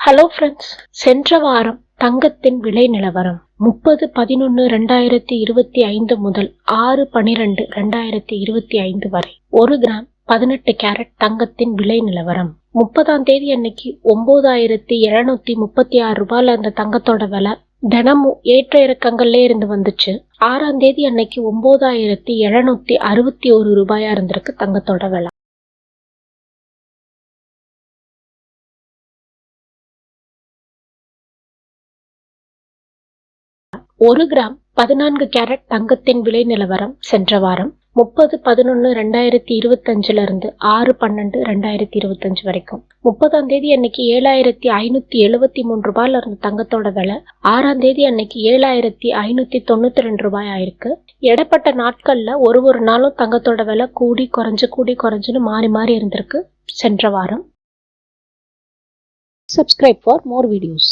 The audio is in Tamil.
ஹலோ ஃப்ரெண்ட்ஸ், சென்ற வாரம் தங்கத்தின் விலை நிலவரம் 30/11/2025 முதல் 6/12/2025 வரை 1 கிராம் 18 கேரட் தங்கத்தின் விலை நிலவரம். 30ஆம் தேதி அன்னைக்கு 9,736 ரூபாயில அந்த தங்கத்தோட விலை தினமும் ஏற்ற இறக்கங்கள்ல இருந்து வந்துச்சு. 6ஆம் தேதி அன்னைக்கு 9,761 ரூபாயா இருந்திருக்கு தங்கத்தோட விலை. ஒரு கிராம் 14 கேரட் தங்கத்தின் விலை நிலவரம் சென்ற வாரம் 30/11/2025 இருந்து 6/12/2025 வரைக்கும். 30ஆம் தேதி அன்னைக்கு 7,573 ரூபாயில இருந்த தங்கத்தோட விலை 6ஆம் தேதி அன்னைக்கு 7,592 ரூபாய் ஆயிருக்கு. இடப்பட்ட நாட்கள்ல ஒரு நாளும் தங்கத்தோட விலை கூடி குறைஞ்சுன்னு மாறி இருந்திருக்கு சென்ற வாரம். Subscribe for more videos.